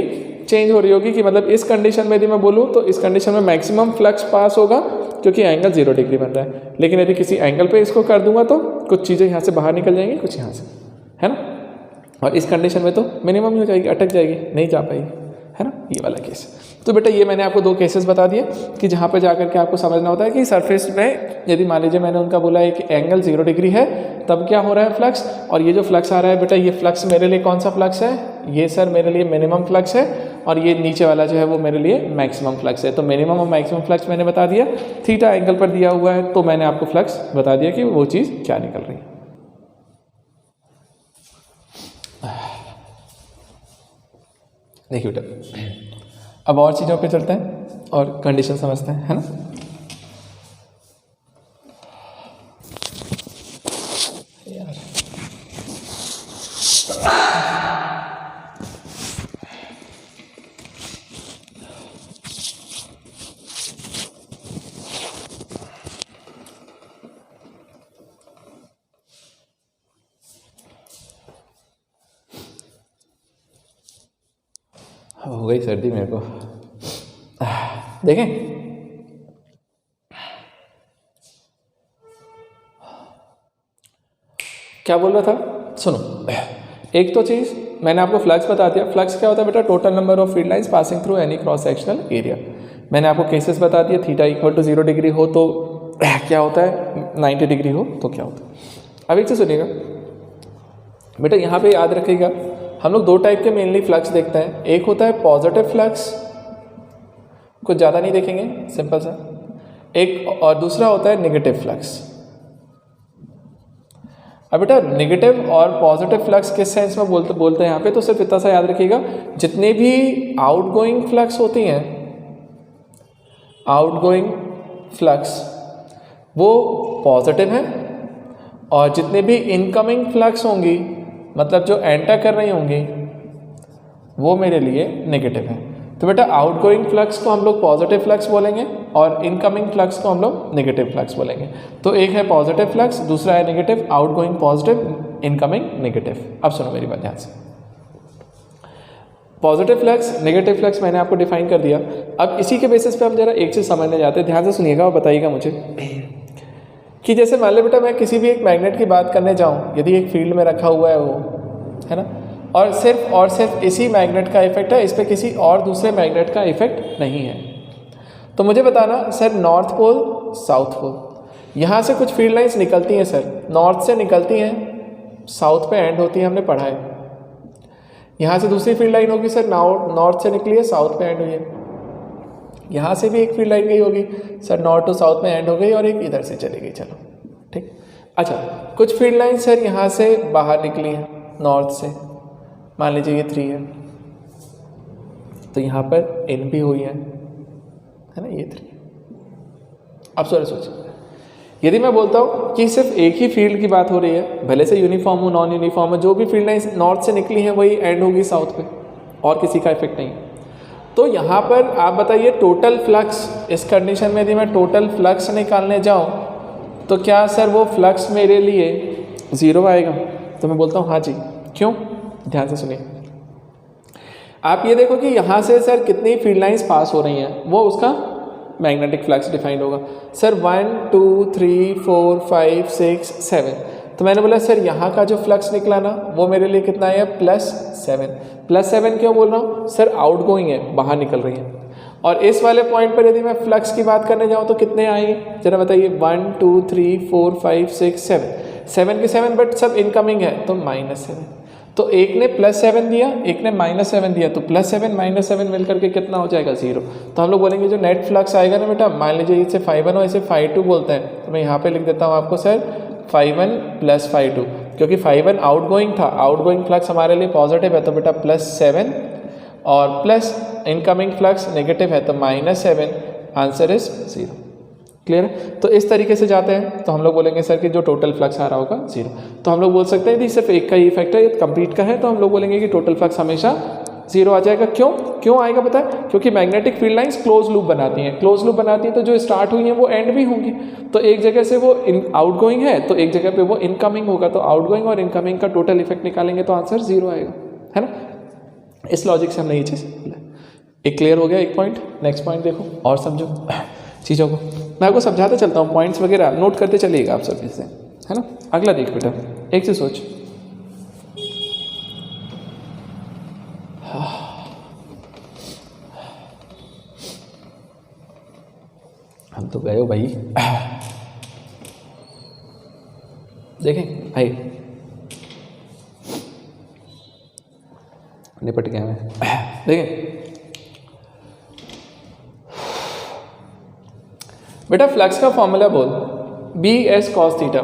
चेंज हो रही होगी। कि मतलब इस कंडीशन में यदि मैं बोलूँ तो इस कंडीशन में मैक्सिमम फ्लक्स पास होगा क्योंकि एंगल 0 डिग्री बन रहा है, लेकिन यदि किसी एंगल पे इसको कर दूंगा तो कुछ चीज़ें यहाँ से बाहर निकल जाएंगी, कुछ यहाँ से, है ना। और इस कंडीशन में तो मिनिमम ही हो जाएगी, अटक जाएगी, नहीं जा पाएगी, है ना, ये वाला केस। तो बेटा ये मैंने आपको 2 केसेस बता दिए कि जहाँ पर जाकर के आपको समझना होता है कि सरफेस में यदि मान लीजिए मैंने उनका बोला है कि एंगल 0 डिग्री है, तब क्या हो रहा है फ्लक्स, और ये जो फ्लक्स आ रहा है बेटा, ये फ्लक्स मेरे लिए कौन सा फ्लक्स है, ये सर मेरे लिए मिनिमम फ्लक्स है, और ये नीचे वाला जो है वो मेरे लिए मैक्सिमम फ्लक्स है। तो मिनिमम और मैक्सिमम फ्लक्स मैंने बता दिया, थीटा एंगल पर दिया हुआ है, तो मैंने आपको फ्लक्स बता दिया कि वो चीज़ क्या निकल रही है। देखिए बेटा, अब और चीज़ों पे चलते हैं और कंडीशन समझते हैं, है ना। यार हो गई सर्दी मेरे को। देखें, क्या बोल रहा था, सुनो। एक तो चीज़ मैंने आपको फ्लक्स बता दिया। फ्लक्स क्या होता है बेटा, total number of field lines passing through any cross sectional area. मैंने आपको केसेस बता दिए, थीटा इक्वल टू 0 डिग्री हो तो क्या होता है, 90 डिग्री हो तो क्या होता है। अब एक चीज़ सुनिएगा बेटा, यहाँ पे याद रखिएगा, हम लोग 2 टाइप के मेनली फ्लक्स देखते हैं। एक होता है पॉजिटिव फ्लक्स, कुछ ज़्यादा नहीं देखेंगे, सिंपल सा एक, और दूसरा होता है नेगेटिव फ्लक्स। अब बेटा नेगेटिव और पॉजिटिव फ्लक्स किस सेंस में बोलते हैं यहाँ पे, तो सिर्फ इतना सा याद रखिएगा, जितने भी आउटगोइंग फ्लक्स होती हैं, आउटगोइंग फ्लक्स वो पॉजिटिव हैं, और जितने भी इनकमिंग फ्लक्स होंगी, मतलब जो एंटर कर रही होंगी, वो मेरे लिए नेगेटिव है। तो बेटा आउटगोइंग फ्लक्स को हम लोग पॉजिटिव फ्लक्स बोलेंगे और इनकमिंग फ्लक्स को हम लोग नेगेटिव फ्लक्स बोलेंगे। तो एक है पॉजिटिव फ्लक्स, दूसरा है negative, outgoing positive, incoming negative. अब सुनो मेरी बात ध्यान से, पॉजिटिव फ्लक्स, नेगेटिव फ्लक्स मैंने आपको डिफाइन कर दिया। अब इसी के बेसिस पे हम जरा एक चीज़ समझने जाते हैं, ध्यान से सुनिएगा और बताइएगा मुझे कि जैसे मान लो बेटा मैं किसी भी एक मैग्नेट की बात करने जाऊँ, यदि एक फील्ड में रखा हुआ है वो, है ना, और सिर्फ इसी मैग्नेट का इफेक्ट है, इस पर किसी और दूसरे मैग्नेट का इफेक्ट नहीं है, तो मुझे बताना sir north pole south pole, यहाँ से कुछ फील्ड लाइंस निकलती हैं सर, नॉर्थ से निकलती हैं, साउथ पे एंड होती है, हमने पढ़ा है। यहाँ से दूसरी फील्ड लाइन होगी सर, नॉर्थ से निकली है, साउथ पे एंड हुई है। यहाँ से भी एक फील्ड लाइन गई होगी सर, नॉर्थ टू साउथ में एंड हो गई, और एक इधर से चली गई, चलो ठीक। अच्छा, कुछ फील्ड लाइन सर यहाँ से बाहर निकली है नॉर्थ से, मान लीजिए ये 3 है, तो यहाँ पर इन भी हुई है ना, ये 3। अब सोचिए, यदि मैं बोलता हूँ कि सिर्फ एक ही फील्ड की बात हो रही है, भले से यूनिफॉर्म हो नॉन यूनिफॉर्म हो, जो भी फील्ड लाइन नॉर्थ से निकली है वही एंड होगी साउथ पे, और किसी का इफेक्ट नहीं, तो यहाँ पर आप बताइए टोटल फ्लक्स, इस कंडीशन में यदि मैं टोटल फ्लक्स निकालने जाऊँ तो क्या सर वो फ्लक्स मेरे लिए 0 आएगा? तो मैं बोलता हूँ हाँ जी। क्यों? ध्यान से सुनिए, आप ये देखो कि यहाँ से सर कितनी फील्ड लाइंस पास हो रही हैं, वो उसका मैग्नेटिक फ्लक्स डिफाइंड होगा सर 1 2 3 4 5 6 7। तो मैंने बोला सर यहाँ का जो फ्लक्स निकला ना वो मेरे लिए कितना है +7। +7 क्यों बोल रहा हूँ सर? आउट गोइंग है, बाहर निकल रही है। और इस वाले पॉइंट पर यदि मैं फ्लक्स की बात करने जाऊँ तो कितने आएंगे जरा बताइए? 1 2 3 4 5 6 7, 7 के 7 बट सब इनकमिंग है तो -7। तो एक ने +7 दिया, एक ने -7 दिया, तो +7 -7 मिल करके कितना हो जाएगा 0। तो हम लोग बोलेंगे जो नेट फ्लक्स आएगा ना बेटा, मान लीजिए इसे ∅1 और इसे ∅2 बोलते हैं, तो मैं यहाँ पे लिख देता हूँ आपको सर ∅1 + ∅2, क्योंकि ∅1 आउटगोइंग था, आउटगोइंग फ्लक्स हमारे लिए पॉजिटिव है तो बेटा +7, और प्लस इनकमिंग फ्लक्स नेगेटिव है तो -7, आंसर इज 0। क्लियर है? तो इस तरीके से जाते हैं तो हम लोग बोलेंगे सर कि जो टोटल फ्लक्स आ रहा होगा 0। तो हम लोग बोल सकते हैं यदि सिर्फ एक का ही इफेक्ट है, कंप्लीट का है, तो हम लोग बोलेंगे कि टोटल फ्लक्स हमेशा 0 आ जाएगा। क्यों आएगा पता है? क्योंकि magnetic field lines close loop बनाती हैं, क्लोज लूप बनाती हैं तो जो स्टार्ट हुई हैं वो एंड भी होंगी, तो एक जगह से वो आउटगोइंग है तो एक जगह पे वो इनकमिंग होगा, तो आउटगोइंग और इनकमिंग का टोटल इफेक्ट निकालेंगे तो आंसर 0 आएगा, है ना? इस लॉजिक से हमने ये चीज़ एक क्लियर हो गया एक पॉइंट। नेक्स्ट पॉइंट देखो और समझो चीज़ों को, मैं आपको समझाते चलता हूँ, पॉइंट्स वगैरह नोट करते चलिएगा आप सब इससे, है ना? अगला देख बेटा, एक चीज़ सोच, हम तो गए हो भाई, देखें भाई निपट गया मैं, देखें बेटा फ्लक्स का फॉर्मूला बोल BS cos थीटा,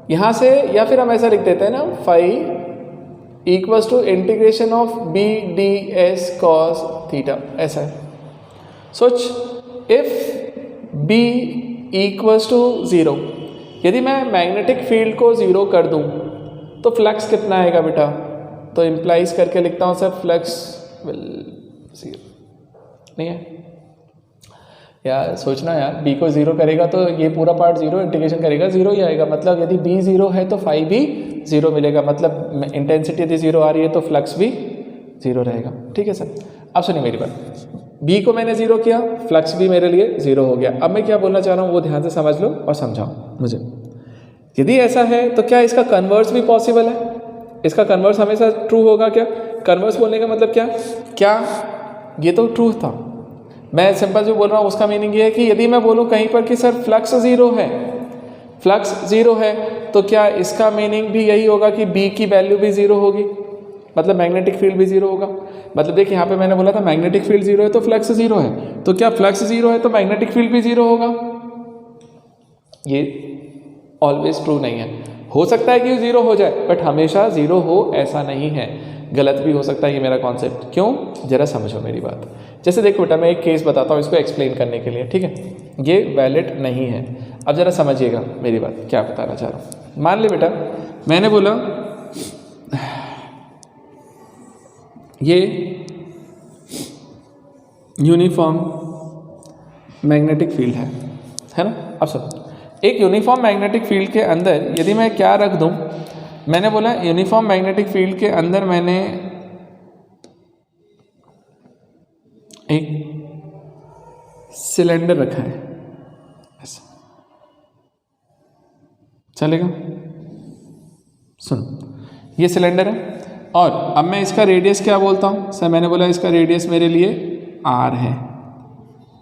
यहाँ से या फिर हम ऐसा लिख देते हैं ना, ∅ = BDS cos थीटा, ऐसा है। सोच, इफ B = 0, यदि मैं मैग्नेटिक फील्ड को 0 कर दूँ तो फ्लक्स कितना आएगा बेटा? तो इम्प्लाइज करके लिखता हूँ सर फ्लक्स विल 0, नहीं है यार? सोचना यार, B को 0 करेगा तो ये पूरा पार्ट 0, इंटीग्रेशन करेगा 0 ही आएगा, मतलब यदि B 0 है तो ∅ भी 0 मिलेगा, मतलब इंटेंसिटी यदि 0 आ रही है तो फ्लक्स भी 0 रहेगा। ठीक है सर? अब सुनिए मेरी बात, B को मैंने 0 किया, फ्लक्स भी मेरे लिए 0 हो गया। अब मैं क्या बोलना चाह रहा हूँ वो ध्यान से समझ लो और समझाओ मुझे। यदि ऐसा है तो क्या इसका कन्वर्स भी पॉसिबल है? इसका कन्वर्स हमेशा ट्रू होगा क्या? कन्वर्स बोलने का मतलब क्या ये तो ट्रू था, मैं सिंपल जो बोल रहा हूँ उसका मीनिंग ये है कि यदि मैं बोलूँ कहीं पर कि सर फ्लक्स 0 है, फ्लक्स 0 है, तो क्या इसका मीनिंग भी यही होगा कि B की वैल्यू भी 0 होगी, मतलब मैग्नेटिक फील्ड भी 0 होगा। मतलब देखिए यहाँ पे मैंने बोला था मैग्नेटिक फील्ड 0 है तो फ्लक्स 0 है, तो क्या फ्लक्स 0 है तो मैग्नेटिक फील्ड भी 0 होगा? ये ऑलवेज ट्रू नहीं है, हो सकता है कि 0 हो जाए बट हमेशा 0 हो ऐसा नहीं है, गलत भी हो सकता है ये मेरा कॉन्सेप्ट। क्यों? जरा समझो मेरी बात। जैसे देखो बेटा मैं एक केस बताता हूँ इसको एक्सप्लेन करने के लिए, ठीक है? ये वैलिड नहीं है, अब जरा समझिएगा मेरी बात क्या बताना चाह रहा हूँ। मान ले बेटा मैंने बोला ये यूनिफॉर्म मैग्नेटिक फील्ड है ना? अब सब एक यूनिफॉर्म मैग्नेटिक फील्ड के अंदर यदि मैं क्या रख दूँ, मैंने बोला यूनिफॉर्म मैग्नेटिक फील्ड के अंदर मैंने एक सिलेंडर रखा है ऐसा, चलेगा। सुनो, ये सिलेंडर है और अब मैं इसका रेडियस क्या बोलता हूँ सर, मैंने बोला इसका रेडियस मेरे लिए r है,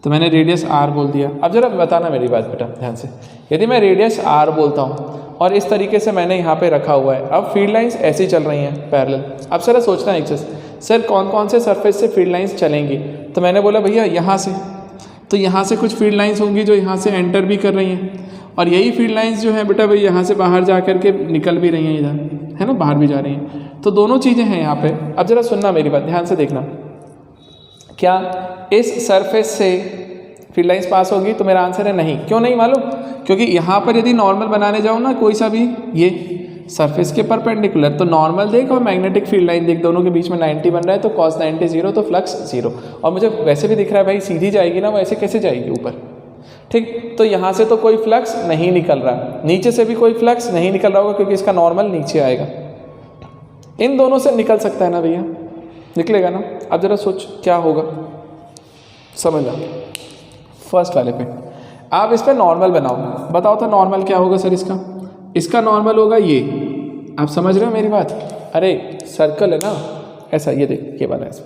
तो मैंने रेडियस r बोल दिया। अब जरा बताना मेरी बात बेटा ध्यान से, यदि मैं रेडियस r बोलता हूँ और इस तरीके से मैंने यहाँ पे रखा हुआ है, अब फील्ड लाइंस ऐसी चल रही हैं पैरेलल। अब सर सोचना एक चीज़, सर कौन कौन से सरफेस से फील्ड लाइंस चलेंगी, तो मैंने बोला भैया यहाँ से, तो यहाँ से कुछ फील्ड लाइंस होंगी जो यहाँ से एंटर भी कर रही हैं, और यही फील्ड लाइंस जो है बेटा भाई यहाँ से बाहर जा कर के निकल भी रही हैं इधर, है ना, बाहर भी जा रही हैं। तो दोनों चीज़ें हैं यहाँ पे। अब जरा सुनना मेरी बात, ध्यान से देखना, क्या इस सरफेस से फील्ड लाइंस पास होगी, तो मेरा आंसर है नहीं। क्यों नहीं मालूम, क्योंकि यहाँ पर यदि नॉर्मल बनाने जाऊँ ना कोई सा भी, ये सरफेस के परपेंडिकुलर, तो नॉर्मल देख और मैग्नेटिक फील्ड लाइन देख, दोनों के बीच में 90 बन रहा है, तो cos 90 0, तो फ्लक्स 0। और मुझे वैसे भी दिख रहा है भाई सीधी जाएगी ना, वो ऐसे कैसे जाएगी ऊपर, ठीक। तो यहाँ से तो कोई फ्लक्स नहीं निकल रहा, नीचे से भी कोई फ्लक्स नहीं निकल रहा होगा क्योंकि इसका नॉर्मल नीचे आएगा। इन दोनों से निकल सकता है ना भैया, निकलेगा ना। अब जरा सोच क्या होगा, समझ लो। फर्स्ट वाले पे आप इस पर नॉर्मल बनाओ, बताओ तो नॉर्मल क्या होगा सर इसका, इसका नॉर्मल होगा ये, आप समझ रहे हो मेरी बात, अरे सर्कल है ना ऐसा, ये देख ये वाला ऐसा,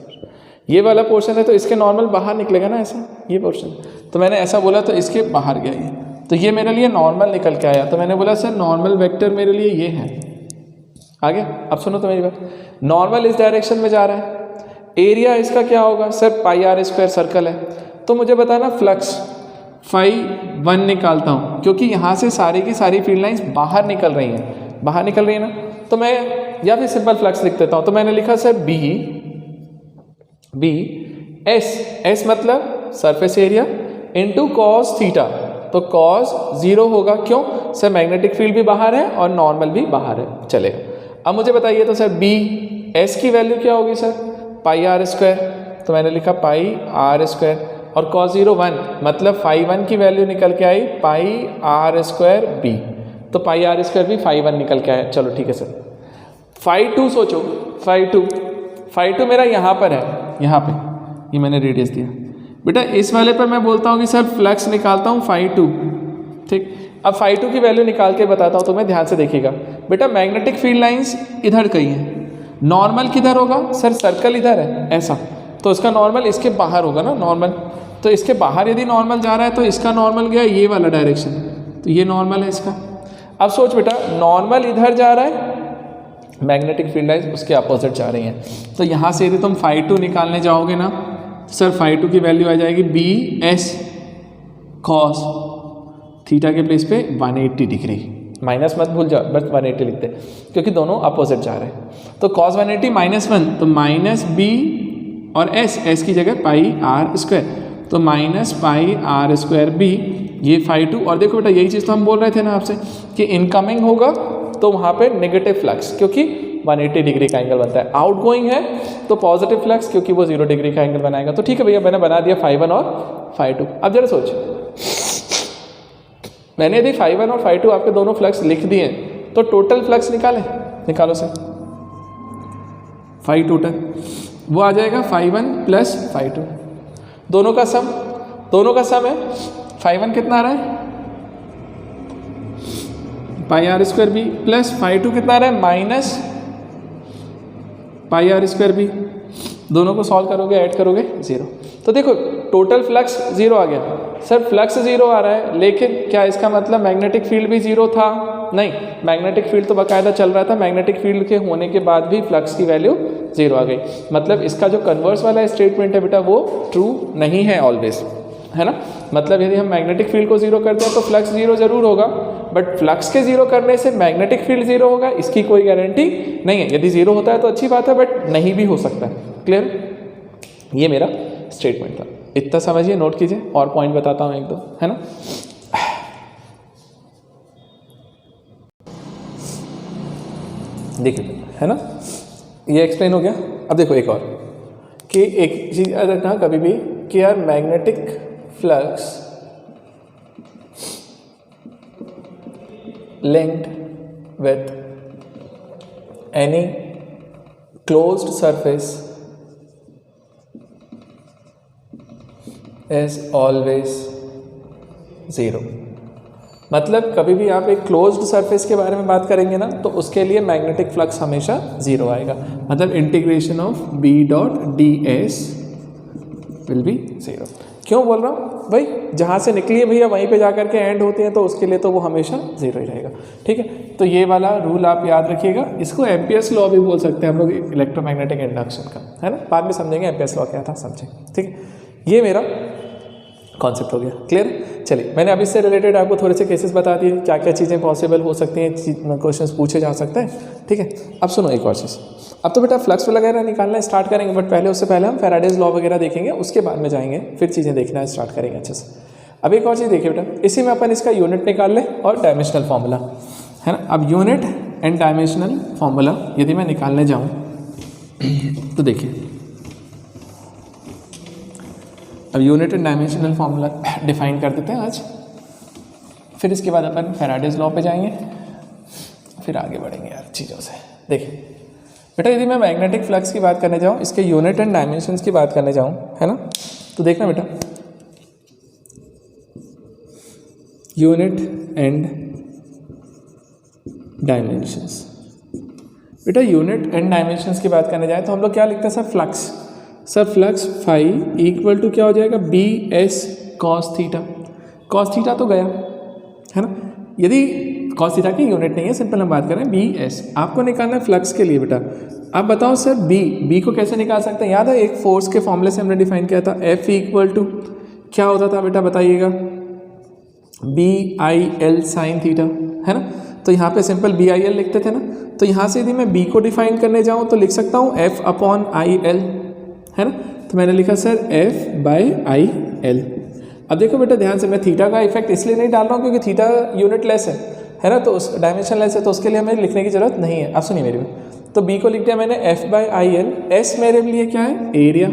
ये वाला पोर्शन है तो इसके नॉर्मल बाहर निकलेगा ना ऐसा, ये पोर्शन, तो मैंने ऐसा बोला तो इसके बाहर गया ये, तो ये मेरे लिए नॉर्मल निकल के आया, तो मैंने बोला सर नॉर्मल वेक्टर मेरे लिए ये है। आ गया। अब सुनो तो मेरी बात, नॉर्मल इस डायरेक्शन में जा रहा है, एरिया इसका क्या होगा sir, pi r square circle है, तो मुझे बताना फ्लक्स φ1 निकालता हूँ, क्योंकि यहाँ से सारी की सारी फील्ड लाइंस बाहर निकल रही हैं, बाहर निकल रही है ना, तो मैं या फिर सिंपल फ्लक्स लिख देता हूँ, तो मैंने लिखा सर बी एस मतलब surface area into cos theta, तो कॉस 0 होगा, क्यों सर मैग्नेटिक फील्ड भी बाहर है और नॉर्मल भी बाहर है, चलेगा। अब मुझे बताइए तो सर बी एस की वैल्यू क्या होगी सर, पाई आर स्क्वायर, तो मैंने लिखा पाई आर स्क्वायर, और cos 0 1 मतलब φ1 की वैल्यू निकल के आई पाई आर स्क्वायर बी, तो पाई आर स्क्वायर भी φ1 निकल के आया। चलो ठीक है सर। φ2 सोचो, φ2 मेरा यहाँ पर है, यहाँ पे ये मैंने रेडियस दिया बेटा, इस वाले पर मैं बोलता हूँ कि सर फ्लक्स निकालता हूँ φ2, ठीक। अब φ2 की वैल्यू निकाल के बताता हूँ, तुम्हें ध्यान से देखिएगा बेटा, मैग्नेटिक फील्ड लाइंस इधर कहीं है, नॉर्मल किधर होगा सर, सर्कल इधर है ऐसा, तो इसका नॉर्मल इसके बाहर होगा ना, नॉर्मल तो इसके बाहर यदि नॉर्मल जा रहा है तो इसका नॉर्मल गया ये वाला डायरेक्शन, तो ये नॉर्मल है इसका। अब सोच बेटा, नॉर्मल इधर जा रहा है, मैग्नेटिक फील्ड लाइंस उसके अपोजिट जा रही हैं, तो यहाँ से यदि तुम φ2 निकालने जाओगे ना, तो सर φ2 की वैल्यू आ जाएगी बी एस कॉस थीटा के प्लेस पे 180 डिग्री, माइनस मत भूल जाओ, बस 180 लिखते क्योंकि दोनों अपोजिट जा रहे हैं, तो cos 180 -1, तो माइनस बी और एस की जगह पाई आर स्क्वायर, तो minus pi r square B, ये φ2। और देखो बेटा यही चीज़ तो हम बोल रहे थे ना आपसे कि इनकमिंग होगा तो वहाँ पे नेगेटिव फ्लक्स, क्योंकि 180 डिग्री का एंगल बनता है, आउटगोइंग है तो पॉजिटिव फ्लक्स क्योंकि वो 0 डिग्री का एंगल बनाएगा। तो ठीक है भैया, मैंने बना दिया φ1 और φ2। अब जरा सोच, मैंने यदि φ1 और φ2 आपके दोनों फ्लक्स लिख दिए तो टोटल फ्लक्स निकालो सर, फाई टोटल वो आ जाएगा φ1 प्लस φ2, दोनों का सम है। φ1 कितना आ रहा है, pi r square B, plus φ2 कितना आ रहा है, minus pi r square B, दोनों को सॉल्व करोगे ऐड करोगे 0, तो देखो टोटल फ्लक्स 0 आ गया। सर फ्लक्स 0 आ रहा है, लेकिन क्या इसका मतलब मैग्नेटिक फील्ड भी 0 था, नहीं, मैग्नेटिक फील्ड तो बाकायदा चल रहा था, मैग्नेटिक फील्ड के होने के बाद भी फ्लक्स की वैल्यू 0 आ गई, मतलब इसका जो कन्वर्स वाला स्टेटमेंट है बेटा वो ट्रू नहीं है ऑलवेज, है ना। मतलब यदि हम मैग्नेटिक फील्ड को 0 करते हैं तो फ्लक्स 0 जरूर होगा, बट फ्लक्स के 0 करने से मैग्नेटिक फील्ड 0 होगा इसकी कोई गारंटी नहीं है। यदि 0 होता है तो अच्छी बात है, बट नहीं भी हो सकता है। क्लियर, ये मेरा स्टेटमेंट था, इतना समझिए, नोट कीजिए, और पॉइंट बताता हूँ एक दो, है ना। देखिए, है ना, ये एक्सप्लेन हो गया। अब देखो एक और, कि एक चीज रखना कभी भी कि यार magnetic flux linked with any closed surface is always 0, मतलब कभी भी आप एक क्लोज्ड सरफेस के बारे में बात करेंगे ना तो उसके लिए मैग्नेटिक फ्लक्स हमेशा जीरो आएगा, मतलब integration of B dot D S will be zero. क्यों बोल रहा हूँ भाई, जहाँ से निकली है भैया वहीं पे जा कर के एंड होते हैं, तो उसके लिए तो वो हमेशा जीरो ही रहेगा। ठीक है, तो ये वाला रूल आप याद रखिएगा। इसको एम्पियर्स लॉ भी बोल सकते हैं हम लोग इलेक्ट्रोमैग्नेटिक इंडक्शन का, है ना, बाद में समझेंगे एम्पियर्स लॉ क्या था, समझेंगे। ठीक है, ये मेरा कॉन्सेप्ट हो गया, क्लियर। चलिए, मैंने अभी इससे रिलेटेड आपको थोड़े से केसेस बता दिए, क्या क्या चीज़ें पॉसिबल हो सकती हैं, क्वेश्चंस पूछे जा सकते हैं। ठीक है, अब सुनो एक और चीज़। अब तो बेटा फ्लक्स वगैरह निकालना स्टार्ट करेंगे, बट पहले उससे पहले हम फैराडेज लॉ वगैरह देखेंगे, उसके बाद में जाएंगे फिर चीज़ें देखना स्टार्ट करेंगे अच्छे से। अब एक और चीज़ देखिए बेटा, इसी में अपन इसका यूनिट निकाल लें और डायमेंशनल फार्मूला, है ना। अब यूनिट एंड डायमेंशनल फार्मूला यदि मैं निकालने जाऊँ तो देखिए, अब unit and dimensional formula define कर देते हैं आज, फिर इसके बाद अपन फैराडेज लॉ पे जाएंगे, फिर आगे बढ़ेंगे यार चीज़ों से। देखिए बेटा, यदि मैं मैग्नेटिक फ्लक्स की बात करने जाऊँ, इसके यूनिट एंड डायमेंशंस की बात करने जाऊँ, है ना, तो देखना बेटा, यूनिट एंड डायमेंशंस। बेटा यूनिट एंड डायमेंशंस की बात करने जाए तो हम लोग क्या लिखते हैं sir, flux. Sir flux phi equal to क्या हो जाएगा, B S cos theta. Cos theta तो गया, है ना, यदि कॉस थीटा की यूनिट नहीं है, सिंपल हम बात करें बी एस। आपको निकालना है फ्लक्स के लिए बेटा। आप बताओ सर बी को कैसे निकाल सकते हैं। याद है एक फोर्स के फॉर्मूले से हमने डिफाइन किया था, एफ इक्वल टू क्या होता था बेटा, बताइएगा, B I L sine theta, है ना। तो यहाँ पे सिंपल बी आई एल लिखते थे ना, तो यहाँ से यदि मैं बी को डिफाइन करने जाऊँ तो लिख सकता हूँ एफ अपॉन आई एल, है ना। तो मैंने लिखा sir F by I L. अब देखो बेटा ध्यान से, मैं थीटा का इफेक्ट इसलिए नहीं डाल रहा हूँ क्योंकि थीटा यूनिट लेस है ना, तो उस डायमेंशन लेस है, तो उसके लिए हमें लिखने की जरूरत नहीं है। अब सुनिए मेरी बात, तो बी को लिख दिया मैंने F by I L, S मेरे लिए क्या है, एरिया।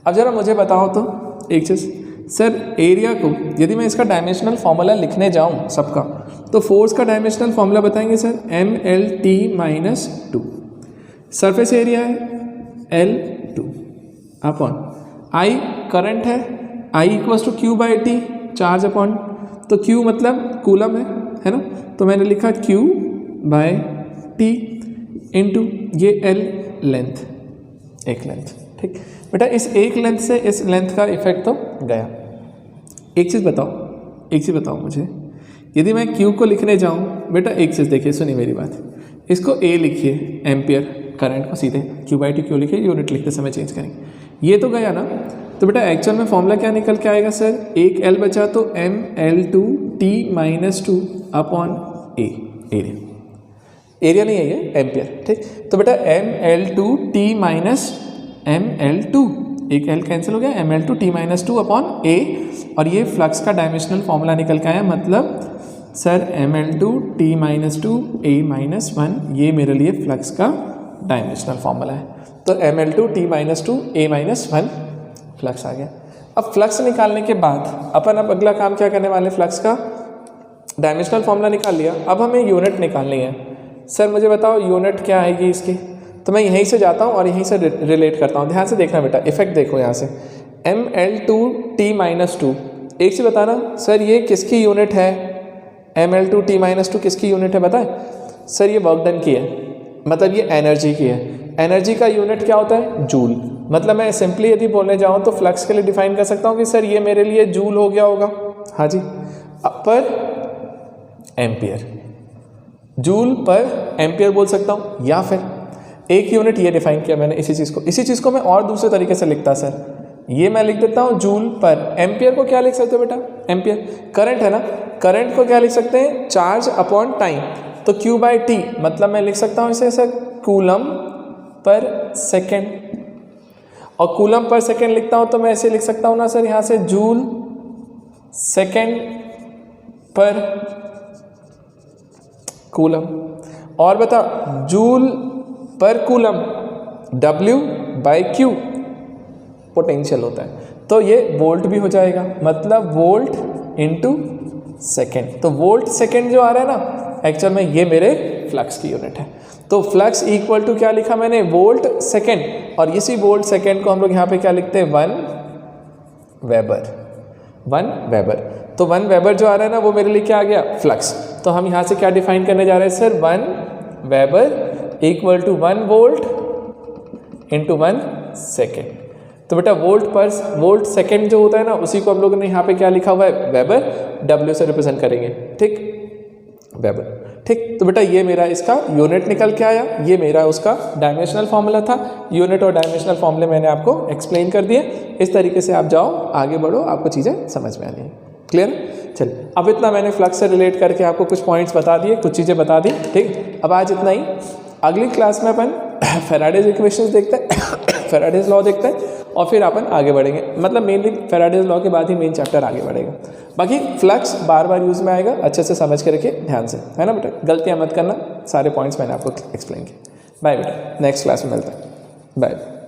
अब जरा मुझे बताओ तो एक चीज़, सर एरिया को यदि मैं इसका डायमेंशनल फॉर्मूला लिखने जाऊँ सबका, तो फोर्स का डायमेंशनल फॉर्मूला बताएंगे sir, M L T minus two. Surface area है L two upon I current है, I equals to Q by T, charge upon, तो क्यू मतलब कूलम है ना, तो मैंने लिखा क्यू बाय टी इंटू ये एल लेंथ, एक लेंथ। ठीक बेटा, इस एक लेंथ से इस लेंथ का इफेक्ट तो गया। एक चीज़ बताओ मुझे, यदि मैं क्यू को लिखने जाऊँ बेटा, एक चीज़ देखिए, सुनिए मेरी बात, इसको ए लिखिए एम्पियर, करंट को सीधे क्यू बाई टी क्यू लिखिए, यूनिट लिखते समय चेंज करेंगे, ये तो गया ना। तो बेटा एक्चुअल में फॉर्मूला क्या निकल के आएगा सर, एक एल बचा तो M L two T minus two upon A, area नहीं है ये, एम्पियर। ठीक, तो बेटा M L two T minus M L two, एक एल कैंसिल हो गया, M L two T minus two upon A, और ये फ्लक्स का डायमेंशनल फॉर्मूला निकल के आया, मतलब sir M L two T minus two A minus one, ये मेरे लिए फ्लक्स का डायमेंशनल फॉर्मूला है। तो M L two T minus two A minus one flux आ गया। अब फ्लक्स निकालने के बाद अपन अब अगला काम क्या करने वाले, फ्लक्स का डायमेंशनल फॉर्मूला निकाल लिया, अब हमें यूनिट निकालनी है। सर मुझे बताओ यूनिट क्या आएगी इसकी, तो मैं यहीं से जाता हूँ और यहीं से रिलेट करता हूँ। ध्यान से देखना बेटा, इफेक्ट देखो यहाँ से, M L two T minus two, एक से बताना सर ये किसकी यूनिट है, M L two T minus two किसकी यूनिट है बताए। सर ये वर्क डन की है, मतलब ये एनर्जी की है। एनर्जी का यूनिट क्या होता है, जूल। मतलब मैं सिंपली यदि बोलने जाऊँ तो फ्लक्स के लिए डिफाइन कर सकता हूँ कि सर ये मेरे लिए जूल हो गया होगा, हाँ जी, पर एम्पियर, जूल पर एम्पियर बोल सकता हूँ, या फिर एक यूनिट ये डिफाइन किया मैंने, इसी चीज़ को मैं और दूसरे तरीके से लिखता सर, ये मैं लिख देता हूँ जूल पर। एम्पियर को क्या लिख सकते हो बेटा, एम्पियर करंट है ना, करंट को क्या लिख सकते हैं, चार्ज अपॉन टाइम, तो क्यू बाई टी, मतलब मैं लिख सकता हूँ इसे सर कूलम पर सेकेंड, और कूलम पर सेकेंड लिखता हूँ तो मैं ऐसे लिख सकता हूँ ना सर यहाँ से जूल सेकेंड पर कूलम। और बता, जूल पर coulomb W by Q potential होता है, तो ये वोल्ट भी हो जाएगा, मतलब वोल्ट इनटू सेकेंड। तो वोल्ट सेकेंड जो आ रहा है ना, एक्चुअल में ये मेरे फ्लक्स की यूनिट है। तो फ्लक्स इक्वल टू क्या लिखा मैंने, वोल्ट सेकेंड, और इसी वोल्ट सेकेंड को हम लोग यहाँ पे क्या लिखते हैं, 1 वेबर। तो 1 वेबर जो आ रहा है ना वो मेरे लिए क्या आ गया, फ्लक्स। तो हम यहाँ से क्या डिफाइन करने जा रहे हैं sir, 1 weber equal to 1 volt into 1 second. तो बेटा वोल्ट सेकेंड जो होता है ना उसी को हम लोगों ने यहाँ पे क्या लिखा हुआ है, वेबर, डब्ल्यू से रिप्रेजेंट करेंगे, ठीक, वेबर, ठीक। तो बेटा ये मेरा इसका यूनिट निकल के आया, ये मेरा उसका डायमेंशनल फॉर्मूला था। यूनिट और डायमेंशनल फॉर्मूले मैंने आपको एक्सप्लेन कर दिए। इस तरीके से आप जाओ, आगे बढ़ो, आपको चीज़ें समझ में आ रही हैं, क्लियर। चलिए अब इतना मैंने फ्लक्स से रिलेट करके आपको कुछ पॉइंट्स बता दिए, कुछ चीज़ें बता दी, ठीक। अब आज इतना ही। अगली क्लास में अपन फैराडेज इक्वेशंस देखते हैं, फैराडेज लॉ देखते हैं, और फिर अपन आगे बढ़ेंगे। मतलब मेनली फैराडेज लॉ के बाद ही मेन चैप्टर आगे बढ़ेगा। बाकी फ्लक्स बार बार यूज़ में आएगा, अच्छे से समझ के रखिए, ध्यान से, है ना बेटा, गलतियाँ मत करना। सारे पॉइंट्स मैंने आपको एक्सप्लेन किए। बाय बेटा, नेक्स्ट क्लास में मिलते हैं, बाय।